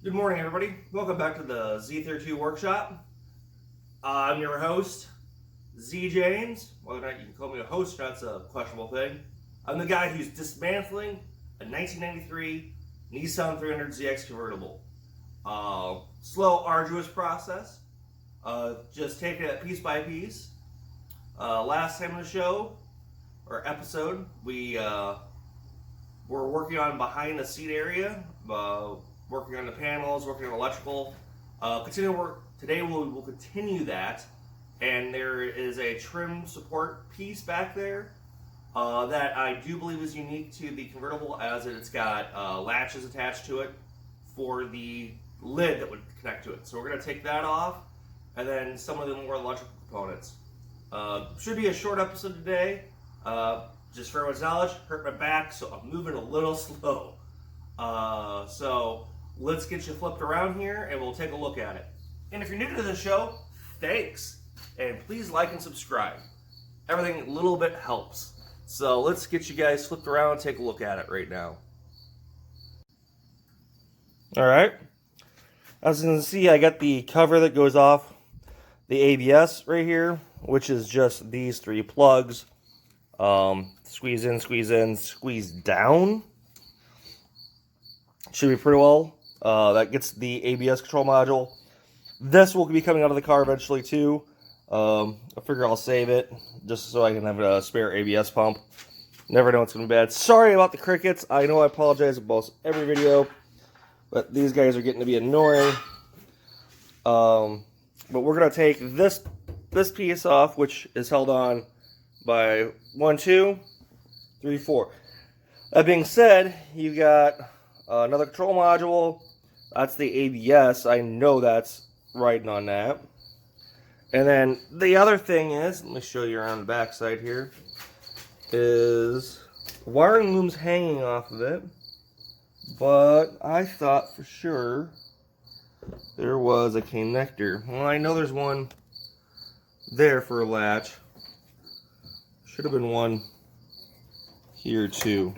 Good morning, everybody. Welcome back to the Z32 Workshop. I'm your host, Z James. Whether or not you can call me a host, that's a questionable thing. I'm the guy who's dismantling a 1993 Nissan 300ZX convertible. Slow, arduous process. Just taking it piece by piece. Last time on the show, or episode, we were working on behind the seat area. Working on the panels, working on electrical. Continue work today. We'll continue that, and there is a trim support piece back there that I do believe is unique to the convertible, as it's got latches attached to it for the lid that would connect to it. So we're going to take that off, and then some of the more electrical components. Should be a short episode today. Just for everyone's knowledge, hurt my back, so I'm moving a little slow. So let's get you flipped around here and we'll take a look at it. And if you're new to the show, thanks. And please like and subscribe. Everything a little bit helps. So let's get you guys flipped around and take a look at it right now. Alright. As you can see, I got the cover that goes off the ABS right here, which is just these three plugs. Squeeze in, squeeze down. Should be pretty well. That gets the ABS control module. This will be coming out of the car eventually too. I figure I'll save it just so I can have a spare ABS pump. Never know it's going to be bad. Sorry about the crickets. I know I apologize about every video, but these guys are getting to be annoying. But we're going to take this piece off, which is held on by 1, 2, 3, 4. That being said, you got another control module. That's the ABS. I know that's riding on that. And then the other thing is, let me show you around the back side here, is wiring looms hanging off of it. But I thought for sure there was a connector. Well, I know there's one there for a latch. Should have been one here too.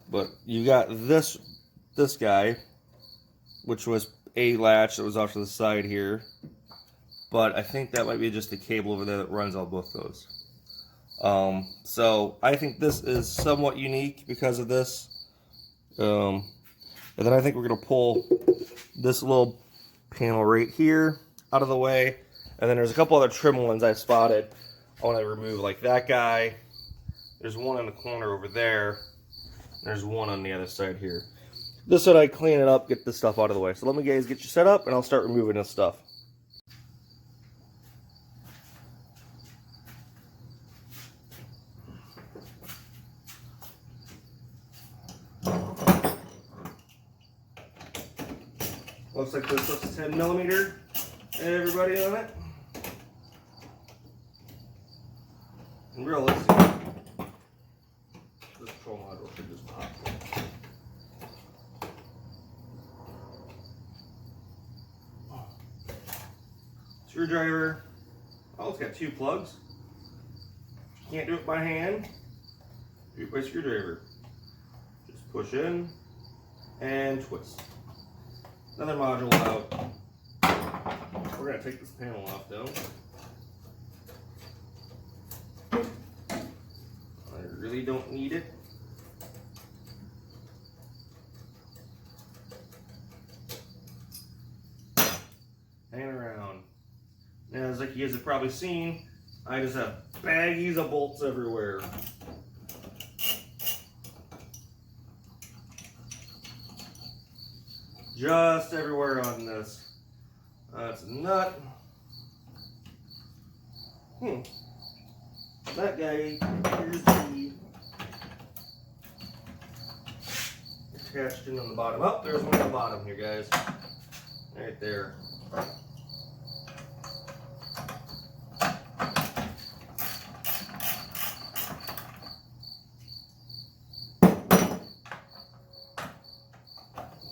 But you got this guy, which was a latch that was off to the side here. But I think that might be just the cable over there that runs on both those. So I think this is somewhat unique because of this. And then I think we're going to pull this little panel right here out of the way. And then there's a couple other trim ones I spotted. I want to remove, like that guy. There's one in the corner over there. There's one on the other side here. This so that I clean it up, get this stuff out of the way. So let me guys get you set up and I'll start removing this stuff. Looks like this looks 10mm. Everybody on it. And realistically, this control module should just pop. Screwdriver. Oh, it's got 2 plugs. Can't do it by hand. Do it by screwdriver. Just push in and twist. Another module out. We're going to take this panel off though. I really don't need it. Hanging around. Now, as like you guys have probably seen, I just have baggies of bolts everywhere. Just everywhere on this. That's a nut. That guy appears to be attached in on the bottom. Oh, there's one on the bottom here, guys. Right there.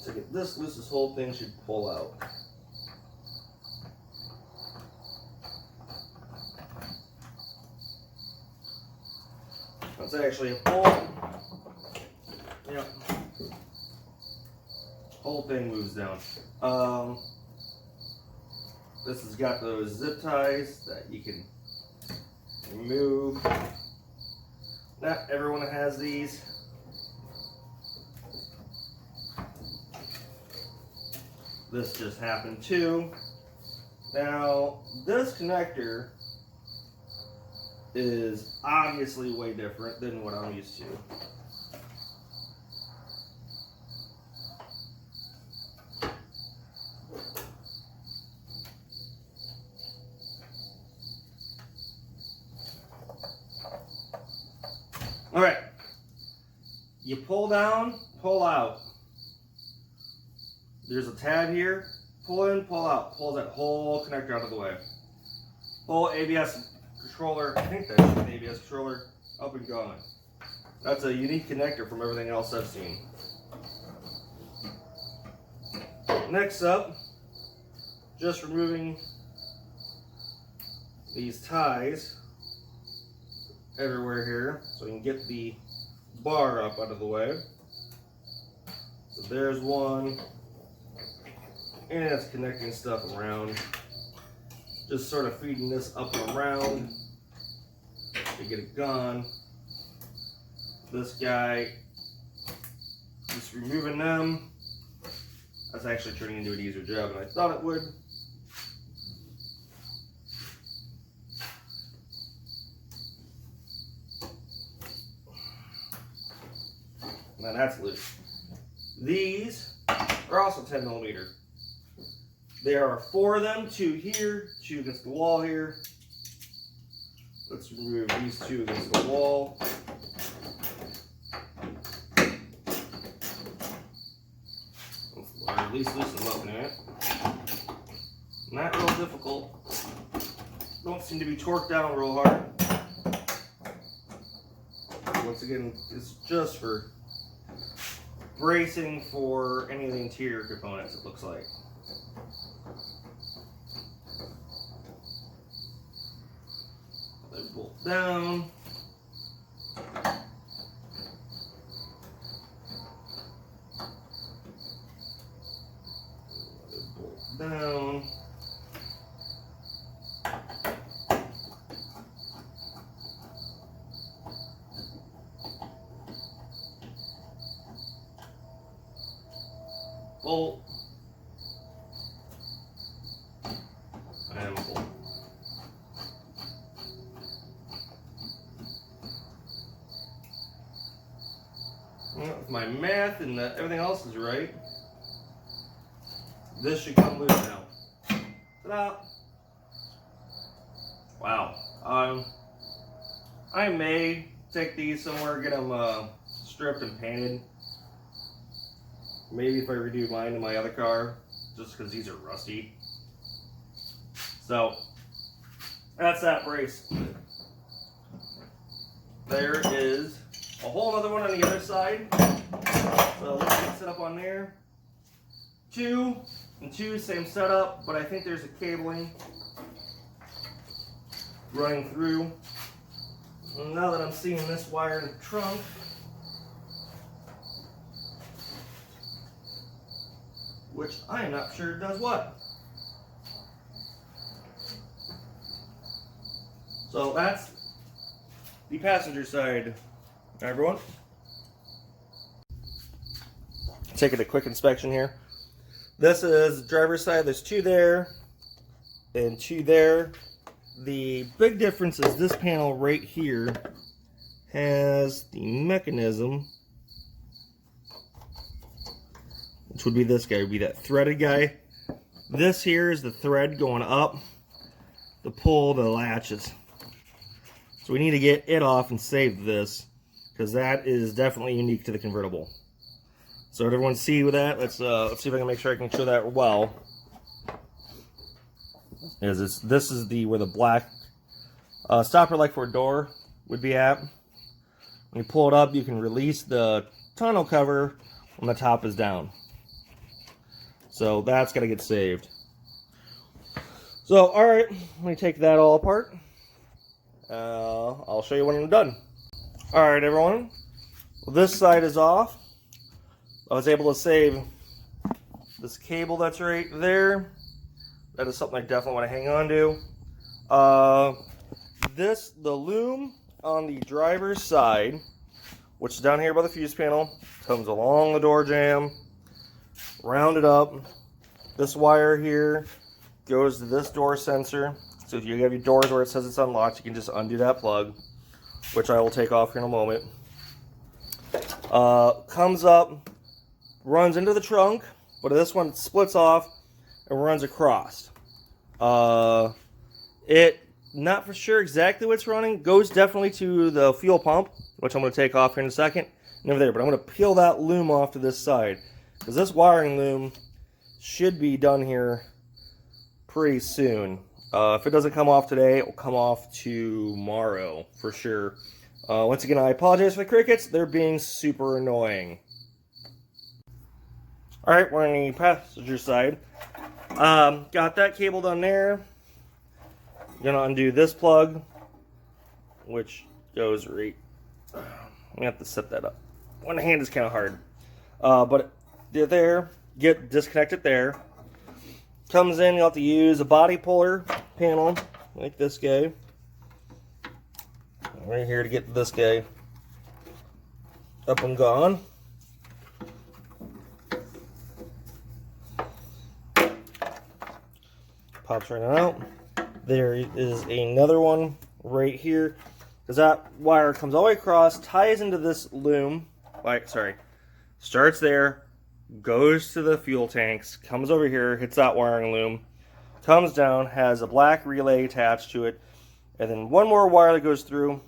So get this loose, this whole thing should pull out. That's actually a bolt. Yep. whole thing moves down. This has got those zip ties that you can remove. Not everyone has these. This just happened too. Now, this connector is obviously way different than what I'm used to. All right, you pull down, pull out. There's a tab here, pull in, pull out, pulls that whole connector out of the way. Whole ABS controller, I think that's an ABS controller, up and going. That's a unique connector from everything else I've seen. Next up, just removing these ties everywhere here so we can get the bar up out of the way. So there's one, and it's connecting stuff around. Just sort of feeding this up and around to get it gone. This guy, just removing them. That's actually turning into an easier job than I thought it would. Now that's loose. These are also 10 millimeter. There are 4 of them, 2 here, 2 against the wall here. Let's remove these 2 against the wall. Or at least loosen them up in it. Not real difficult. Don't seem to be torqued down real hard. Once again, it's just for bracing for any of the interior components, it looks like. They bolt down. They bolt down. Bolt. And bolt. Well, if my math and everything else is right, this should come loose now. Ta-da! Wow. I may take these somewhere, get them stripped and painted. Maybe if I redo mine in my other car, just because these are rusty. So, that's that brace. There is a whole other one on the other side. So let's get set up on there. 2 and 2, same setup, but I think there's a cabling running through. And now that I'm seeing this wire in the trunk, which I am not sure does what. So that's the passenger side, everyone. Taking a quick inspection here. This is the driver's side. There's 2 there and 2 there. The big difference is this panel right here has the mechanism, which would be this guy, would be that threaded guy. This here is the thread going up to pull the latches. So we need to get it off and save this, because that is definitely unique to the convertible. So did everyone see with that? Let's see if I can make sure I can show that well. This is where the black stopper light for a door would be at. When you pull it up, you can release the tonneau cover when the top is down. So that's got to get saved. So, alright, let me take that all apart. I'll show you when I'm done. Alright, everyone. Well, this side is off. I was able to save this cable that's right there. That is something I definitely want to hang on to. The loom on the driver's side, which is down here by the fuse panel, comes along the door jamb, rounded up. This wire here goes to this door sensor. So if you have your doors where it says it's unlocked, you can just undo that plug, which I will take off here in a moment. Comes up, runs into the trunk, but this one splits off and runs across. It, not for sure exactly what's running, goes definitely to the fuel pump, which I'm going to take off here in a second, and over there, but I'm going to peel that loom off to this side, because this wiring loom should be done here pretty soon. If it doesn't come off today, it will come off tomorrow for sure. Once again, I apologize for the crickets. They're being super annoying. Alright, we're on the passenger side. Got that cable done there. Gonna undo this plug, which goes right. I'm gonna have to set that up. One hand is kind of hard. But there, disconnect it there. Comes in, you'll have to use a body puller panel like this guy. Right here to get this guy up and gone. Pops right out. There is another one right here, because that wire comes all the way across, ties into this loom. Starts there, goes to the fuel tanks, comes over here, hits that wiring loom, comes down, has a black relay attached to it, and then one more wire that goes through,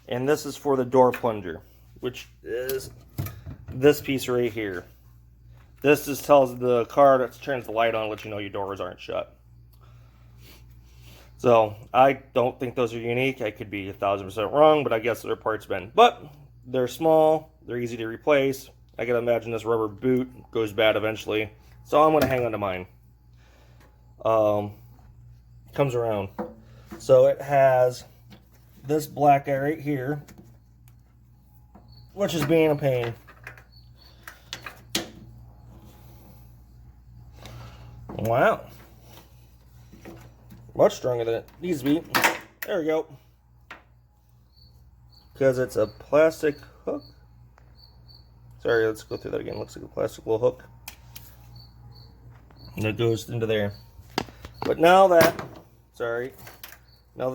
and this is for the door plunger, which is this piece right here. This just tells the car that turns the light on, lets you know your doors aren't shut. So, I don't think those are unique. I could be 1000% wrong, but I guess they're parts bend. But, they're small, they're easy to replace. I can imagine this rubber boot goes bad eventually. So, I'm going to hang on to mine. Comes around. So, it has this black guy right here, which is being a pain. Wow. Much stronger than it needs to be. There we go. Because it's a plastic hook. Sorry, let's go through that again. Looks like a plastic little hook. And it goes into there. But now that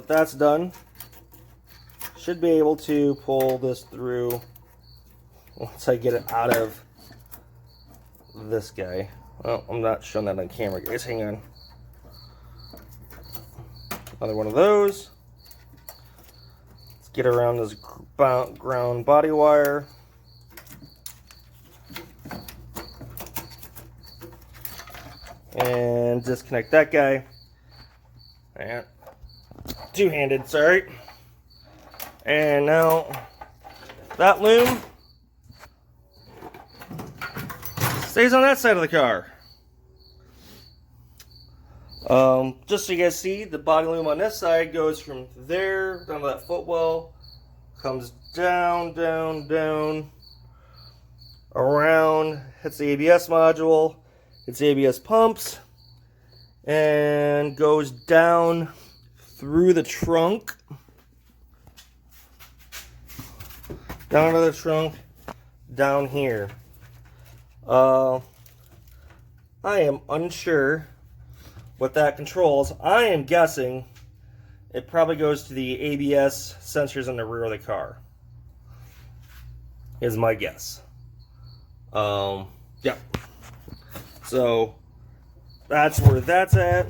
that's done, should be able to pull this through once I get it out of this guy. Well, I'm not showing that on camera, guys. Hang on. Another one of those. Let's get around this ground body wire. And disconnect that guy. And two-handed, sorry. And now that loom stays on that side of the car. Just so you guys see, the body loom on this side goes from there down to that footwell, comes down, down, down, around, hits the ABS module, hits the ABS pumps, and goes down through the trunk, down to the trunk, down here. I am unsure what that controls. I am guessing it probably goes to the ABS sensors on the rear of the car, is my guess. Yeah. So that's where that's at.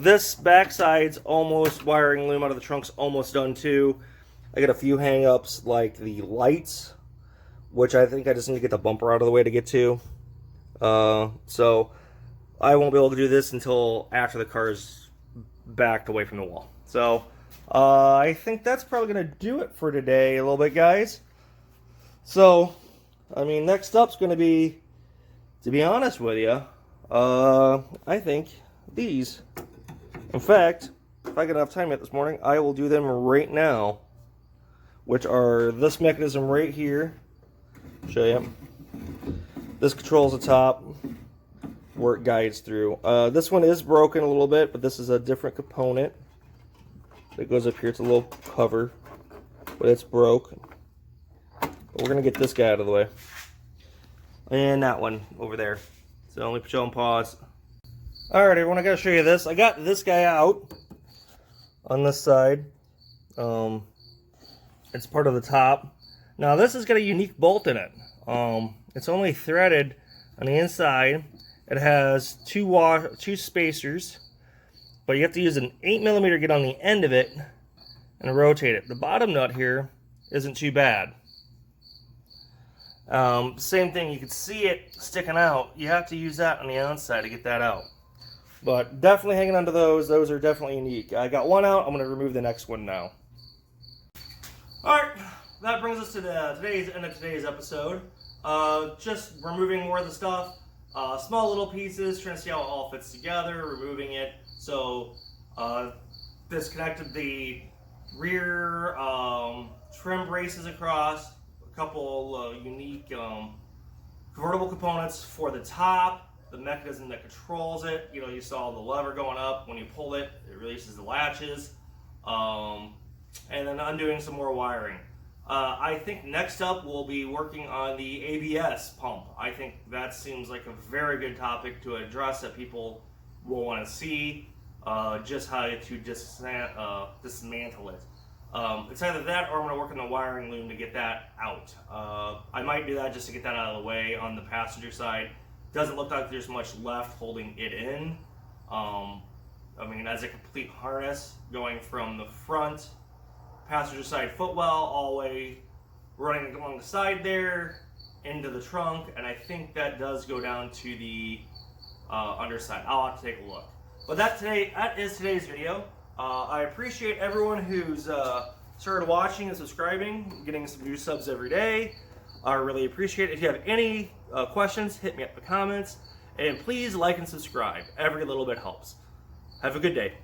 This backside's almost, wiring loom out of the trunk's almost done too. I got a few hang-ups like the lights, which I think I just need to get the bumper out of the way to get to. So I won't be able to do this until after the car is backed away from the wall. So I think that's probably going to do it for today a little bit, guys. So, I mean, next up's going to be, to be honest with you, I think these. In fact, if I get enough time yet this morning, I will do them right now, which are this mechanism right here. Show you. This controls the top where it guides through. This one is broken a little bit, but this is a different component that goes up here. It's a little cover, but it's broke. But we're gonna get this guy out of the way, and that one over there. So only put you on pause. All right, everyone, I gotta show you this. I got this guy out on this side. It's part of the top. Now this has got a unique bolt in it. It's only threaded on the inside. It has two spacers, but you have to use an 8mm to get on the end of it and rotate it. The bottom nut here isn't too bad. Same thing, you can see it sticking out. You have to use that on the outside to get that out. But definitely hanging on to those. Those are definitely unique. I got one out. I'm going to remove the next one now. Alright, that brings us to the end of today's episode. Just removing more of the stuff. Small little pieces, trying to see how it all fits together, removing it. So, disconnected the rear trim braces across, a couple unique convertible components for the top, the mechanism that controls it. You know, you saw the lever going up. When you pull it, it releases the latches. And then undoing some more wiring. I think next up we'll be working on the ABS pump. I think that seems like a very good topic to address that people will want to see, just how to dismantle it. It's either that or I'm going to work on the wiring loom to get that out. I might do that just to get that out of the way on the passenger side. Doesn't look like there's much left holding it in. I mean, as a complete harness going from the front passenger side footwell all the way running along the side there into the trunk, and I think that does go down to the underside. I'll have to take a look. But that is today's video. I appreciate everyone who's started watching and subscribing, getting some new subs every day. I really appreciate it. If you have any questions, hit me up in the comments, and please like and subscribe. Every little bit helps. Have a good day.